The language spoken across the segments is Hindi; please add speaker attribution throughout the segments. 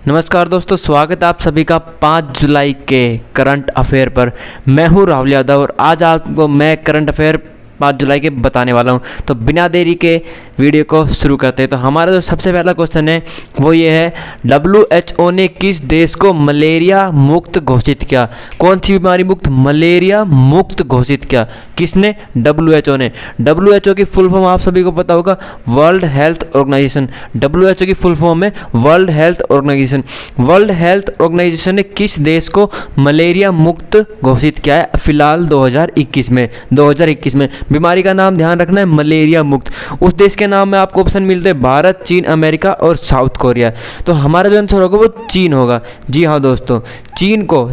Speaker 1: नमस्कार दोस्तों, स्वागत है आप सभी का 5 जुलाई के करंट अफेयर पर। मैं हूं राहुल यादव और आज आपको मैं करंट अफेयर 5 जुलाई के बताने वाला हूं। तो बिना देरी के वीडियो को शुरू करते हैं। तो हमारा जो सबसे पहला क्वेश्चन है वो ये है, WHO ने किस देश को मलेरिया मुक्त घोषित किया? कौन सी बीमारी मुक्त? मलेरिया मुक्त घोषित किया किसने? WHO ने। WHO की फुल फॉर्म आप सभी को पता होगा, वर्ल्ड हेल्थ ऑर्गेनाइजेशन। WHO की फुल फॉर्म है world health organization. World health organization ने किस देश को मलेरिया मुक्त घोषित किया है फिलहाल 2021 में? 2021 में बीमारी का नाम ध्यान रखना है, मलेरिया मुक्त। उस देश के नाम में आपको ऑप्शन मिलते हैं भारत, चीन, अमेरिका और साउथ कोरिया। तो हमारा जो आंसर होगा वो चीन होगा। जी हाँ दोस्तों, चीन को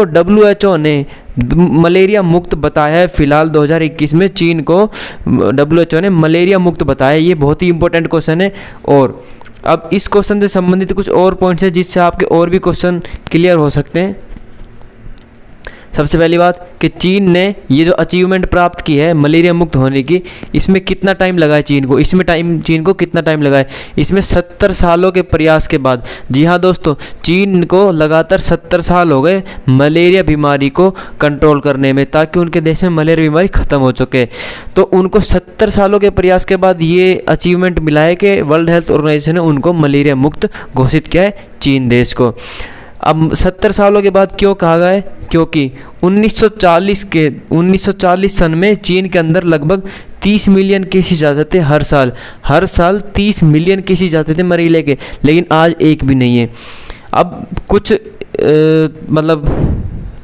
Speaker 1: WHO ने मलेरिया मुक्त बताया है फिलहाल 2021 में। चीन को WHO ने मलेरिया मुक्त बताया है। ये बहुत ही इंपॉर्टेंट क्वेश्चन है। और अब इस क्वेश्चन से संबंधित कुछ और पॉइंट्स हैं जिससे आपके और भी क्वेश्चन क्लियर हो सकते हैं। सबसे पहली बात कि चीन ने ये जो अचीवमेंट प्राप्त की है मलेरिया मुक्त होने की, इसमें कितना टाइम लगा है चीन को? चीन को कितना टाइम लगा है? इसमें 70 सालों के प्रयास के बाद। जी हाँ दोस्तों, चीन को लगातार 70 साल हो गए मलेरिया बीमारी को कंट्रोल करने में, ताकि उनके देश में मलेरिया बीमारी ख़त्म हो चुके। तो उनको 70 सालों के प्रयास के बाद ये अचीवमेंट मिला है कि वर्ल्ड हेल्थ ऑर्गेनाइजेशन ने उनको मलेरिया मुक्त घोषित किया है चीन देश को। अब 70 सालों के बाद क्यों कहा गया है? क्योंकि 1940 सन में चीन के अंदर लगभग 30 मिलियन केसेस जाते थे हर साल 30 मिलियन केसेस जाते थे मलेरिया के, लेकिन आज एक भी नहीं है। अब कुछ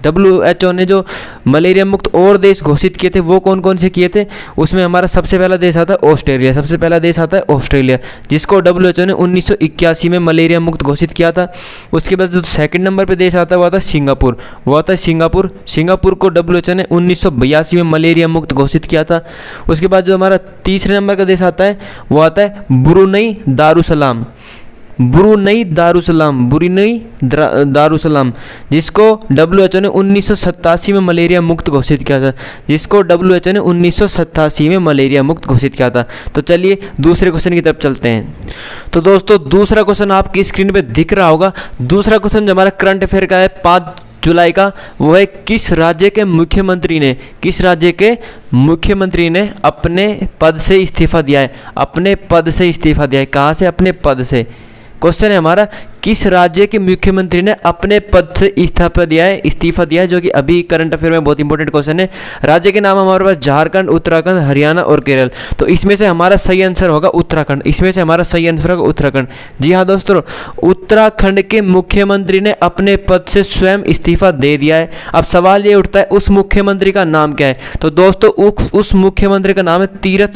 Speaker 1: WHO ने जो मलेरिया मुक्त और देश घोषित किए थे वो कौन कौन से किए थे? उसमें हमारा सबसे पहला देश आता है ऑस्ट्रेलिया, जिसको WHO ने 1981 में मलेरिया मुक्त घोषित किया था। उसके बाद जो सेकंड नंबर पे देश आता है वो आता है सिंगापुर। सिंगापुर को WHO ने 1982 में मलेरिया मुक्त घोषित किया था। उसके बाद जो हमारा तीसरे नंबर का देश आता है वो आता है ब्रुनई दारुसलाम, जिसको WHO ने 1987 में मलेरिया मुक्त घोषित किया था। तो चलिए दूसरे क्वेश्चन की तरफ चलते हैं। तो दोस्तों दूसरा क्वेश्चन आपकी स्क्रीन पे दिख रहा होगा। दूसरा क्वेश्चन जो हमारा करंट अफेयर का है 5 जुलाई का, वो है किस राज्य के मुख्यमंत्री ने अपने पद से इस्तीफा दिया है? कहाँ से? अपने पद से। क्वेश्चन है हमारा, किस राज्य के मुख्यमंत्री ने अपने पद से इस्तीफा दिया है, जो कि अभी करंट अफेयर में बहुत इंपॉर्टेंट क्वेश्चन है। राज्य के नाम हमारे पास झारखंड, उत्तराखंड, हरियाणा और केरल। तो इसमें से हमारा सही आंसर होगा उत्तराखंड। जी हाँ दोस्तों, उत्तराखंड के मुख्यमंत्री ने अपने पद से स्वयं इस्तीफा दे दिया है। अब सवाल ये उठता है उस मुख्यमंत्री का नाम क्या है? तो दोस्तों उस मुख्यमंत्री का नाम है तीरथ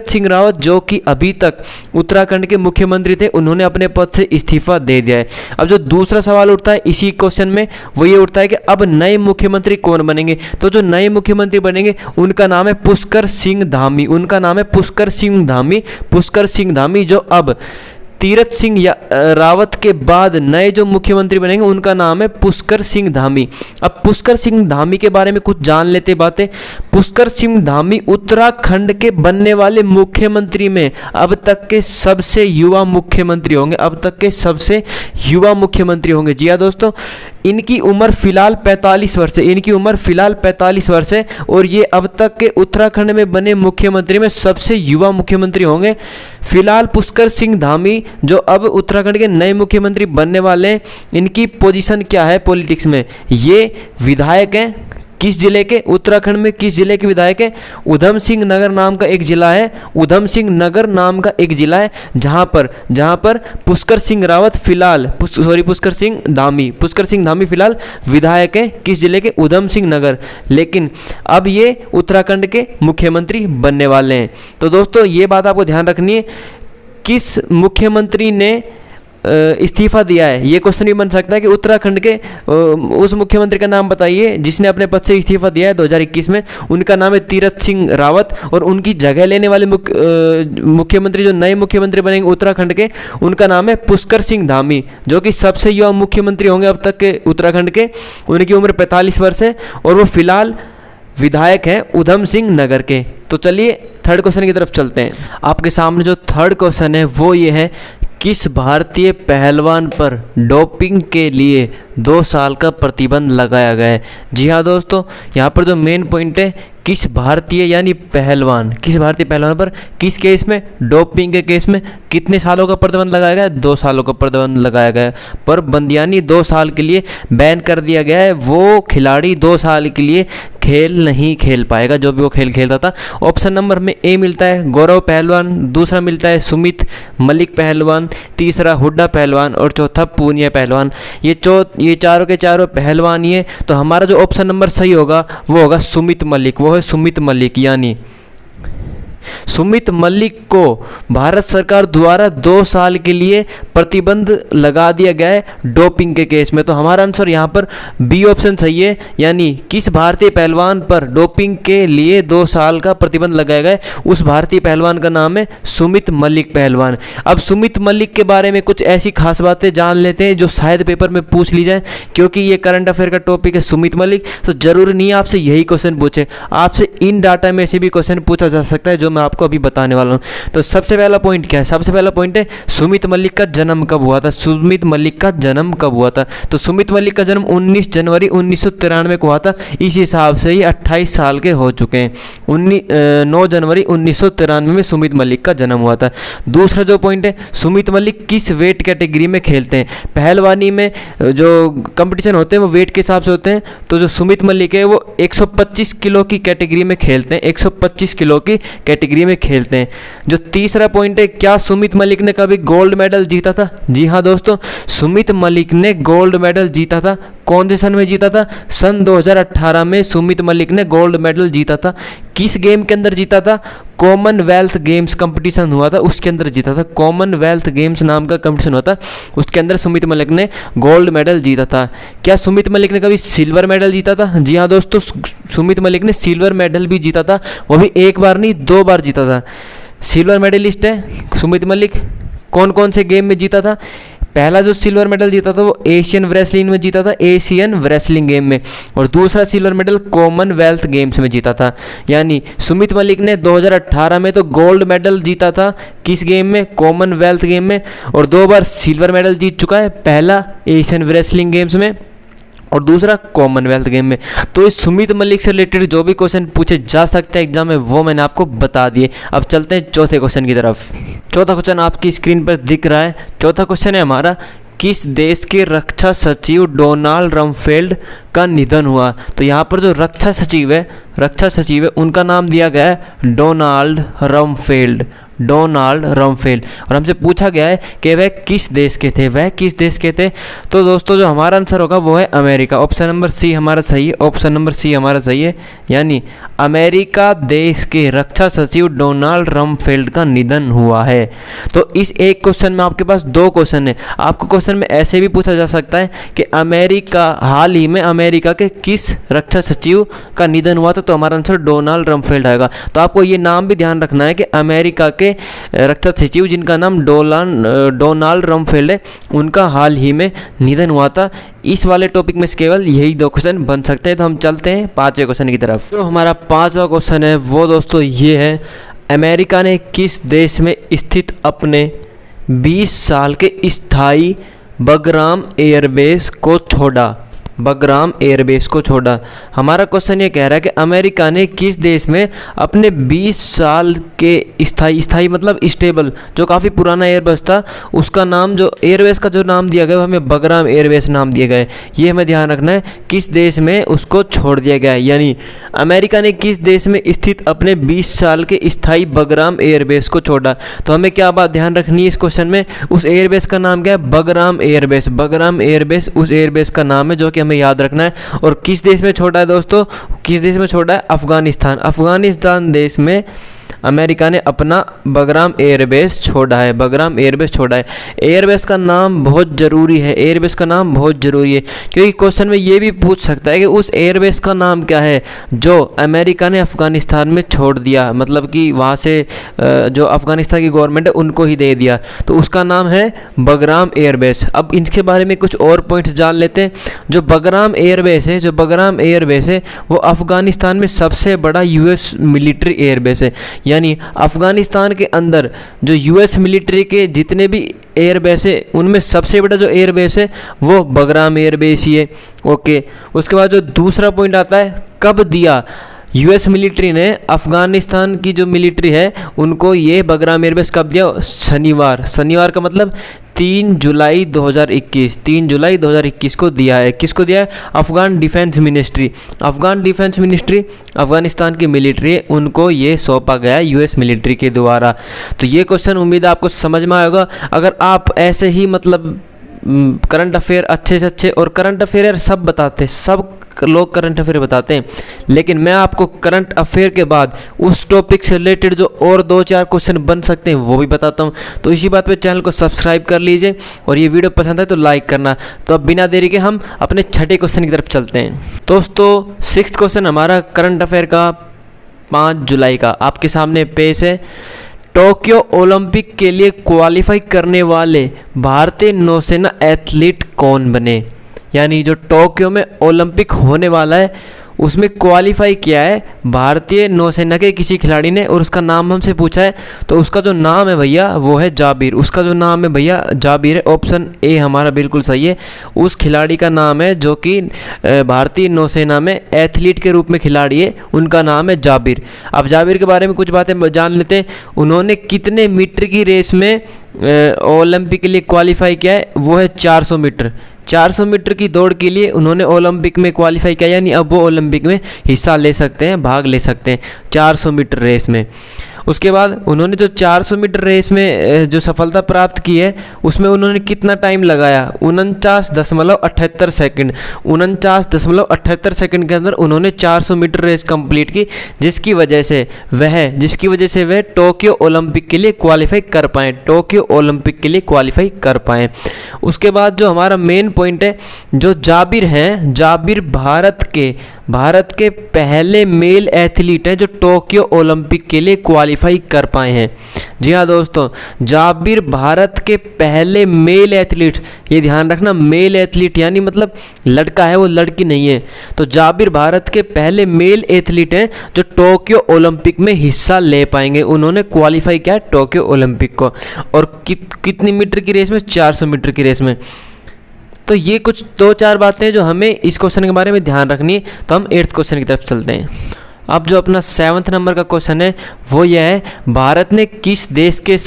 Speaker 1: सिंह रावत, जो कि अभी तक उत्तराखंड के मुख्यमंत्री थे। उन्होंने अपने पद से इस्तीफा दे दिया है। अब जो दूसरा सवाल उठता है इसी क्वेश्चन में वो ये उठता है कि अब नए मुख्यमंत्री कौन बनेंगे? तो जो नए मुख्यमंत्री बनेंगे उनका नाम है पुष्कर सिंह धामी, जो अब तीरथ सिंह रावत के बाद नए जो मुख्यमंत्री बनेंगे उनका नाम है पुष्कर सिंह धामी। अब पुष्कर सिंह धामी के बारे में कुछ जान लेते बातें। पुष्कर सिंह धामी उत्तराखंड के बनने वाले मुख्यमंत्री में अब तक के सबसे युवा मुख्यमंत्री होंगे। जी हाँ दोस्तों, इनकी उम्र फिलहाल 45 वर्ष है और ये अब तक के उत्तराखंड में बने मुख्यमंत्री में सबसे युवा मुख्यमंत्री होंगे। फिलहाल पुष्कर सिंह धामी जो अब उत्तराखंड के नए मुख्यमंत्री बनने वाले हैं, इनकी पोजीशन क्या है पॉलिटिक्स में? ये विधायक हैं। किस जिले के? उत्तराखंड में किस जिले के विधायक है? उधम सिंह नगर नाम का एक जिला है, जहां पर पुष्कर सिंह धामी फिलहाल विधायक हैं। किस जिले के? उधम सिंह नगर। लेकिन अब ये उत्तराखंड के मुख्यमंत्री बनने वाले हैं। तो दोस्तों ये बात आपको ध्यान रखनी है, किस मुख्यमंत्री ने इस्तीफा दिया है। ये क्वेश्चन भी बन सकता है कि उत्तराखंड के उस मुख्यमंत्री का नाम बताइए जिसने अपने पद से इस्तीफा दिया है 2021 में। उनका नाम है तीरथ सिंह रावत और उनकी जगह लेने वाले मुख्यमंत्री जो नए मुख्यमंत्री बनेंगे उत्तराखंड के, उनका नाम है पुष्कर सिंह धामी, जो कि सबसे युवा मुख्यमंत्री होंगे अब तक के उत्तराखंड के। उनकी उम्र 45 वर्ष है और वो फिलहाल विधायक हैं उधम सिंह नगर के। तो चलिए थर्ड क्वेश्चन की तरफ चलते हैं। आपके सामने जो थर्ड क्वेश्चन है वो ये है, किस भारतीय पहलवान पर डोपिंग के लिए 2 साल का प्रतिबंध लगाया गया है? जी हाँ दोस्तों, यहाँ पर जो मेन पॉइंट है, किस भारतीय यानी पहलवान, किस भारतीय पहलवान पर किस केस में, डोपिंग के केस में कितने सालों का प्रतिबंध लगाया गया है? 2 सालों का प्रतिबंध लगाया गया है। पर बंदियानी 2 साल के लिए बैन कर दिया गया है। वो खिलाड़ी 2 साल के लिए खेल नहीं खेल पाएगा जो भी वो खेल खेलता था। ऑप्शन नंबर में ए मिलता है गौरव पहलवान, दूसरा मिलता है सुमित मलिक पहलवान, तीसरा हुड्डा पहलवान और चौथा पूनिया पहलवान। ये चारों के चारों पहलवान ही है। तो हमारा जो ऑप्शन नंबर सही होगा वो होगा सुमित मलिक। वो है सुमित मलिक, यानी सुमित मलिक को भारत सरकार द्वारा 2 साल के लिए प्रतिबंध लगा दिया गया है डोपिंग के केस में। तो हमारा आंसर यहाँ पर बी ऑप्शन सही है, यानी किस भारतीय पहलवान पर डोपिंग के लिए 2 साल का प्रतिबंध लगाया गया है, उस भारतीय पहलवान का नाम है सुमित मलिक पहलवान। अब सुमित मलिक के बारे में कुछ ऐसी खास बातें जान लेते हैं जो शायद पेपर में पूछ ली जाए, क्योंकि ये करंट अफेयर का टॉपिक है सुमित मलिक। तो जरूरी नहीं है आपसे यही क्वेश्चन पूछे, आपसे इन डाटा में से भी क्वेश्चन पूछा जा सकता है जो मैं आपको अभी बताने वाला हूं। तो सबसे पहला पॉइंट क्या है? सबसे पहला पॉइंट है सुमित मलिक का जन्म कब हुआ था? सुमित मलिक का जन्म कब हुआ था? तो सुमित मलिक का जन्म 19 जनवरी 1993 को हुआ था। इस हिसाब से ही 28 साल के हो चुके हैं। 9 जनवरी 1993 में सुमित मलिक का जन्म हुआ था। दूसरा जो पॉइंट है, सुमित मलिक किस वेट कैटेगरी में खेलते हैं? पहलवानी में जो कंपटीशन होते हैं वो वेट के हिसाब से होते हैं। तो जो सुमित मलिक है वो 125 किलो की कैटेगरी में खेलते हैं, 125 किलो की कैटेगरी में खेलते हैं। जो तीसरा पॉइंट है, क्या सुमित मलिक ने कभी गोल्ड मेडल जीता था? जी हाँ दोस्तों, सुमित मलिक ने गोल्ड मेडल जीता था। कौन से सन में जीता था? सन 2018 में सुमित मलिक ने गोल्ड मेडल जीता था। किस गेम के अंदर जीता था? कॉमनवेल्थ गेम्स कंपटीशन हुआ था, उसके अंदर जीता था। कॉमनवेल्थ गेम्स नाम का कंपटीशन हुआ था, उसके अंदर सुमित मलिक ने गोल्ड मेडल जीता था। क्या सुमित मलिक ने कभी सिल्वर मेडल जीता था? जी हाँ दोस्तों, सुमित मलिक ने सिल्वर मेडल भी जीता था, वो भी एक बार नहीं 2 बार जीता था। सिल्वर मेडलिस्ट है सुमित मलिक। कौन कौन से गेम में जीता था? पहला जो सिल्वर मेडल जीता था वो एशियन रेसलिंग में जीता था, एशियन रेसलिंग गेम में, और दूसरा सिल्वर मेडल कॉमनवेल्थ गेम्स में जीता था। यानी सुमित मलिक ने 2018 में तो गोल्ड मेडल जीता था, किस गेम में? कॉमनवेल्थ गेम में, और 2 बार सिल्वर मेडल जीत चुका है, पहला एशियन रेसलिंग गेम्स में और दूसरा कॉमनवेल्थ गेम में। तो इस सुमित मलिक से रिलेटेड जो भी क्वेश्चन पूछे जा सकते हैं एग्जाम में वो मैंने आपको बता दिए। अब चलते हैं चौथे क्वेश्चन की तरफ। चौथा क्वेश्चन आपकी स्क्रीन पर दिख रहा है। चौथा क्वेश्चन है हमारा, किस देश के रक्षा सचिव डोनाल्ड रमफेल्ड का निधन हुआ? तो यहाँ पर जो रक्षा सचिव है उनका नाम दिया गया है डोनाल्ड रमफेल्ड। और हमसे पूछा गया है कि वह किस देश के थे? तो दोस्तों जो हमारा आंसर होगा वो है अमेरिका। ऑप्शन नंबर सी हमारा सही है, यानी अमेरिका देश के रक्षा सचिव डोनाल्ड रमफेल्ड का निधन हुआ है। तो इस एक क्वेश्चन में आपके पास 2 क्वेश्चन है। आपको क्वेश्चन में ऐसे भी पूछा जा सकता है कि हाल ही में अमेरिका के किस रक्षा सचिव का निधन हुआ था? तो हमारा आंसर डोनाल्ड रमफेल्ड आएगा। तो आपको ये नाम भी ध्यान रखना है कि अमेरिका के रक्षा सचिव जिनका नाम डोनाल्ड रमफेल्ड है, उनका हाल ही में निधन हुआ था। इस वाले टॉपिक में केवल यही 2 क्वेश्चन बन सकते हैं। तो हम चलते हैं 5वें क्वेश्चन की तरफ। तो हमारा 5वां क्वेश्चन है वो दोस्तों ये है, अमेरिका ने किस देश में स्थित अपने 20 साल के स्थायी बगराम एयरबेस को छोड़ा? हमारा क्वेश्चन ये कह रहा है कि अमेरिका ने किस देश में अपने 20 साल के स्थायी मतलब स्टेबल, जो काफ़ी पुराना एयरबेस था, उसका नाम, जो एयरबेस का जो नाम दिया गया हमें बगराम एयरबेस नाम दिया गया है। ये हमें ध्यान रखना है, किस देश में उसको छोड़ दिया गया है। यानी अमेरिका ने किस देश में स्थित अपने 20 साल के स्थायी बगराम एयरबेस को छोड़ा? तो हमें क्या बात ध्यान रखनी है इस क्वेश्चन में? उस एयरबेस का नाम क्या है? बगराम एयरबेस उस एयरबेस का नाम है जो कि हमें याद रखना है। और किस देश में छोड़ा है दोस्तों? अफगानिस्तान देश में अमेरिका ने अपना बगराम एयरबेस छोड़ा है। एयरबेस का नाम बहुत ज़रूरी है, क्योंकि क्वेश्चन में ये भी पूछ सकता है कि उस एयरबेस का नाम क्या है जो अमेरिका ने अफगानिस्तान में छोड़ दिया, मतलब कि वहाँ से जो अफगानिस्तान की गवर्नमेंट है उनको ही दे दिया, तो उसका नाम है बगराम एयरबेस। अब इनके बारे में कुछ और पॉइंट्स जान लेते हैं। जो बगराम एयरबेस है वो अफगानिस्तान में सबसे बड़ा US मिलिट्री एयरबेस है। यानी अफ़गानिस्तान के अंदर जो यूएस मिलिट्री के जितने भी एयरबेस है उनमें सबसे बड़ा जो एयरबेस है वो बगराम एयरबेस ही है। ओके, उसके बाद जो दूसरा पॉइंट आता है, कब दिया यूएस मिलिट्री ने अफ़गानिस्तान की जो मिलिट्री है उनको ये बगराम एयरबेस कब दिया? शनिवार का मतलब 3 जुलाई 2021, 3 जुलाई 2021 को दिया है। किसको दिया है? अफ़गान डिफेंस मिनिस्ट्री अफ़गानिस्तान की मिलिट्री है, उनको ये सौंपा गया यूएस मिलिट्री के द्वारा। तो ये क्वेश्चन उम्मीद है आपको समझ में आएगा। अगर आप ऐसे ही मतलब करंट अफेयर अच्छे से अच्छे, और करंट अफेयर सब बताते हैं, सब लोग करंट अफेयर बताते हैं, लेकिन मैं आपको करंट अफेयर के बाद उस टॉपिक से रिलेटेड जो और 2-4 क्वेश्चन बन सकते हैं वो भी बताता हूं। तो इसी बात पे चैनल को सब्सक्राइब कर लीजिए, और ये वीडियो पसंद है तो लाइक करना। तो अब बिना देरी के हम अपने छठे क्वेश्चन की तरफ चलते हैं। दोस्तों 6th क्वेश्चन हमारा करंट अफेयर का 5 जुलाई का आपके सामने पेश है। टोक्यो ओलंपिक के लिए क्वालिफाई करने वाले भारतीय नौसेना एथलीट कौन बने? यानी जो टोक्यो में ओलंपिक होने वाला है उसमें क्वालिफाई किया है भारतीय नौसेना के किसी खिलाड़ी ने, और उसका नाम हमसे पूछा है। तो उसका जो नाम है भैया वो है जाबिर। उसका जो नाम है भैया जाबिर है। ऑप्शन ए हमारा बिल्कुल सही है। उस खिलाड़ी का नाम है जो कि भारतीय नौसेना में एथलीट के रूप में खिलाड़ी है, उनका नाम है जाबिर। अब जाबिर के बारे में कुछ बातें जान लेते हैं। उन्होंने कितने मीटर की रेस में ओलंपिक के लिए क्वालिफाई किया है? वो है 400 मीटर। 400 मीटर की दौड़ के लिए उन्होंने ओलंपिक में क्वालिफाई किया, यानी अब वो ओलंपिक में हिस्सा ले सकते हैं, भाग ले सकते हैं 400 मीटर रेस में। उसके बाद उन्होंने जो 400 मीटर रेस में जो सफलता प्राप्त की है उसमें उन्होंने कितना टाइम लगाया? 49.78 सेकंड। 49.78 सेकंड के अंदर उन्होंने 400 मीटर रेस कंप्लीट की, जिसकी वजह से वह टोक्यो ओलंपिक के लिए क्वालिफाई कर पाए। उसके बाद जो हमारा मेन पॉइंट है, जो जाबिर हैं, जाबिर भारत के पहले मेल एथलीट हैं जो टोक्यो ओलंपिक के लिए क्वालिफाई कर पाए हैं। जी हाँ दोस्तों, जाबिर भारत के पहले मेल एथलीट, ये ध्यान रखना, मेल एथलीट यानी मतलब लड़का है, वो लड़की नहीं है। तो जाबिर भारत के पहले मेल एथलीट हैं जो टोक्यो ओलंपिक में हिस्सा ले पाएंगे। उन्होंने क्वालिफाई किया टोक्यो ओलंपिक को, और कितनी मीटर की रेस में? 400 मीटर की रेस में। तो ये कुछ 2-4 बातें जो हमें इस क्वेश्चन के बारे में ध्यान रखनी है। तो हम 8th क्वेश्चन की तरफ चलते हैं। अब जो अपना 7th नंबर का क्वेश्चन है वो यह है, भारत ने किस देश के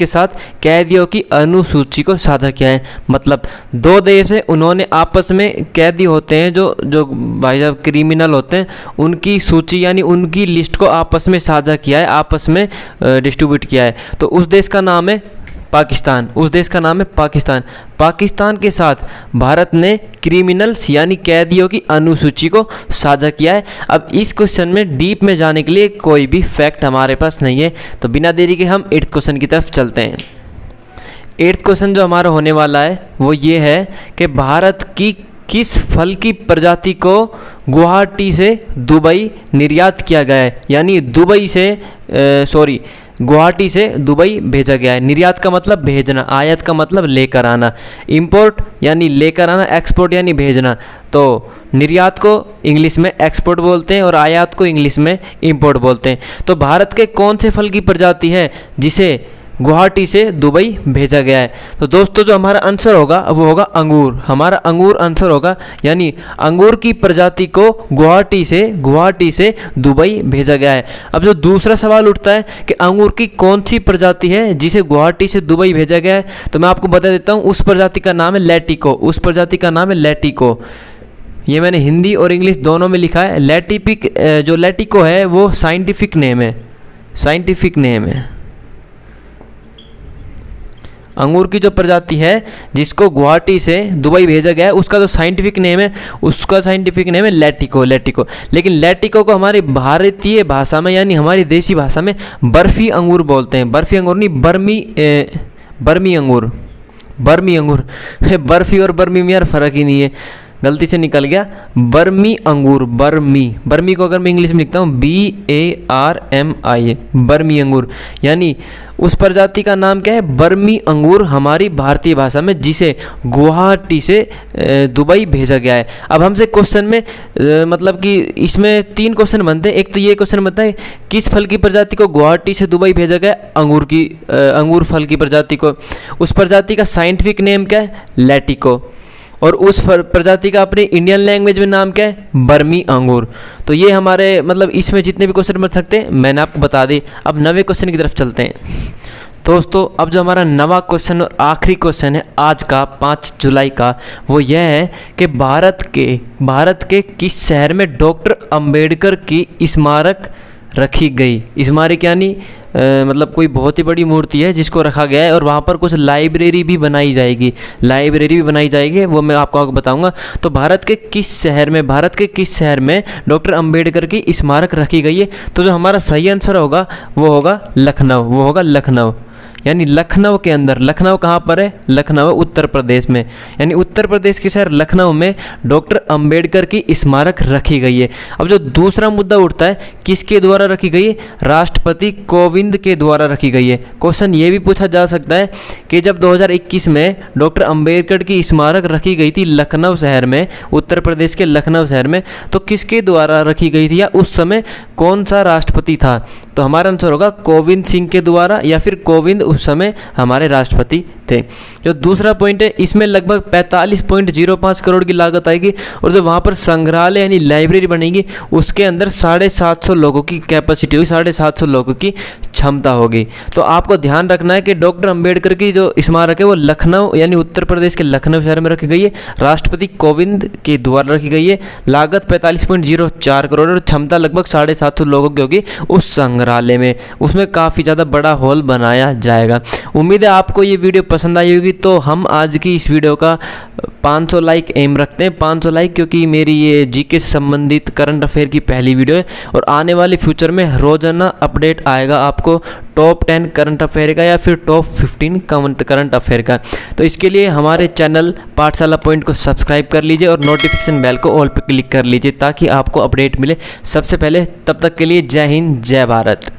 Speaker 1: साथ कैदियों की अनुसूची को साझा किया है? मतलब 2 देश है, उन्होंने आपस में कैदी होते हैं जो भाई साहब क्रिमिनल होते हैं, उनकी सूची यानी उनकी लिस्ट को आपस में साझा किया है, आपस में डिस्ट्रीब्यूट किया है। तो उस देश का नाम है पाकिस्तान। पाकिस्तान के साथ भारत ने क्रिमिनल्स यानी कैदियों की अनुसूची को साझा किया है। अब इस क्वेश्चन में डीप में जाने के लिए कोई भी फैक्ट हमारे पास नहीं है, तो बिना देरी के हम 8th क्वेश्चन की तरफ चलते हैं। 8th क्वेश्चन जो हमारा होने वाला है वो ये है कि भारत की किस फल की प्रजाति को गुवाहाटी से दुबई निर्यात किया गया है? यानी गुवाहाटी से दुबई भेजा गया है। निर्यात का मतलब भेजना, आयात का मतलब लेकर आना, इंपोर्ट यानी लेकर आना, एक्सपोर्ट यानी भेजना। तो निर्यात को इंग्लिश में एक्सपोर्ट बोलते हैं और आयात को इंग्लिश में इंपोर्ट बोलते हैं। तो भारत के कौन से फल की प्रजाति है जिसे गुवाहाटी से दुबई भेजा गया है? तो दोस्तों जो हमारा आंसर होगा वो होगा अंगूर। हमारा अंगूर आंसर होगा, यानी अंगूर की प्रजाति को गुवाहाटी से दुबई भेजा गया है। अब जो दूसरा सवाल उठता है कि अंगूर की कौन सी प्रजाति है जिसे गुवाहाटी से दुबई भेजा गया है, तो मैं आपको बता देता हूँ, उस प्रजाति का नाम है लैटिको। ये मैंने हिंदी और इंग्लिश दोनों में लिखा है। जो लैटिको है वो साइंटिफिक नेम है। अंगूर की जो प्रजाति है जिसको गुवाहाटी से दुबई भेजा गया है उसका जो साइंटिफिक नेम है लैटिको। लेकिन लैटिको को हमारी भारतीय भाषा में यानी हमारी देसी भाषा में बर्फी अंगूर बोलते हैं। बर्फी अंगूर नहीं, बर्मी अंगूर। बर्फी और बर्मी में यार फ़र्क ही नहीं है। गलती से निकल गया, बर्मी अंगूर। बर्मी को अगर मैं इंग्लिश में लिखता हूँ BARMI, बर्मी अंगूर, यानी उस प्रजाति का नाम क्या है, बर्मी अंगूर हमारी भारतीय भाषा में, जिसे गुवाहाटी से दुबई भेजा गया है। अब हमसे क्वेश्चन में मतलब कि इसमें 3 क्वेश्चन बनते हैं। एक तो ये क्वेश्चन बनता है किस फल की प्रजाति को गुवाहाटी से दुबई भेजा गया, अंगूर फल की प्रजाति को। उस प्रजाति का साइंटिफिक नेम क्या है, लैटिको, और उस प्रजाति का अपने इंडियन लैंग्वेज में नाम क्या है, बर्मी अंगूर। तो ये हमारे मतलब इसमें जितने भी क्वेश्चन बन सकते हैं मैंने आपको बता दी। अब नवे क्वेश्चन की तरफ चलते हैं दोस्तों। अब जो हमारा नवा क्वेश्चन और आखिरी क्वेश्चन है आज का 5 जुलाई का, वो यह है कि भारत के किस शहर में डॉक्टर अंबेडकर की स्मारक रखी गई। स्मारक यानी मतलब कोई बहुत ही बड़ी मूर्ति है जिसको रखा गया है, और वहाँ पर कुछ लाइब्रेरी भी बनाई जाएगी, वो मैं आपको बताऊंगा। तो भारत के किस शहर में डॉक्टर अंबेडकर की स्मारक रखी गई है। तो जो हमारा सही आंसर होगा वो होगा लखनऊ, यानी लखनऊ के अंदर। लखनऊ कहाँ पर है, लखनऊ उत्तर प्रदेश में, यानी उत्तर प्रदेश के शहर लखनऊ में डॉक्टर अंबेडकर की स्मारक रखी गई है। अब जो दूसरा मुद्दा उठता है, किसके द्वारा रखी गई है, राष्ट्रपति कोविंद के द्वारा रखी गई है। क्वेश्चन ये भी पूछा जा सकता है कि जब 2021 में डॉक्टर अंबेडकर की स्मारक रखी गई थी लखनऊ शहर में, उत्तर प्रदेश के लखनऊ शहर में, तो किसके द्वारा रखी गई थी या उस समय कौन सा राष्ट्रपति था। तो हमारा आंसर होगा कोविंद सिंह के द्वारा, या फिर कोविंद उस समय हमारे राष्ट्रपति थे। जो दूसरा पॉइंट है, इसमें लगभग 45.05 करोड़ की लागत आएगी, और जो वहाँ पर संग्रहालय यानी लाइब्रेरी बनेगी उसके अंदर 750 लोगों की कैपेसिटी होगी, 750 लोगों की क्षमता होगी। तो आपको ध्यान रखना है कि डॉक्टर अंबेडकर की जो स्मारक है वो लखनऊ यानी उत्तर प्रदेश के लखनऊ शहर में रखी गई है, राष्ट्रपति कोविंद के द्वारा रखी गई है। लागत 45.04 करोड़ और क्षमता लगभग 750 लोगों की होगी उस संग्रहालय में। उसमें काफ़ी ज़्यादा बड़ा हॉल बनाया जाएगा। उम्मीद है आपको ये वीडियो पसंद आई होगी। तो हम आज की इस वीडियो का 500 लाइक एम रखते हैं, 500 लाइक, क्योंकि मेरी ये जीके से संबंधित करंट अफेयर की पहली वीडियो है, और आने वाले फ्यूचर में रोजाना अपडेट आएगा आपको टॉप 10 करंट अफेयर का या फिर टॉप 15 करंट अफेयर का। तो इसके लिए हमारे चैनल पाठशाला पॉइंट को सब्सक्राइब कर लीजिए और नोटिफिकेशन बेल को ऑल पे क्लिक कर लीजिए ताकि आपको अपडेट मिले सबसे पहले। तब तक के लिए जय हिंद, जय भारत।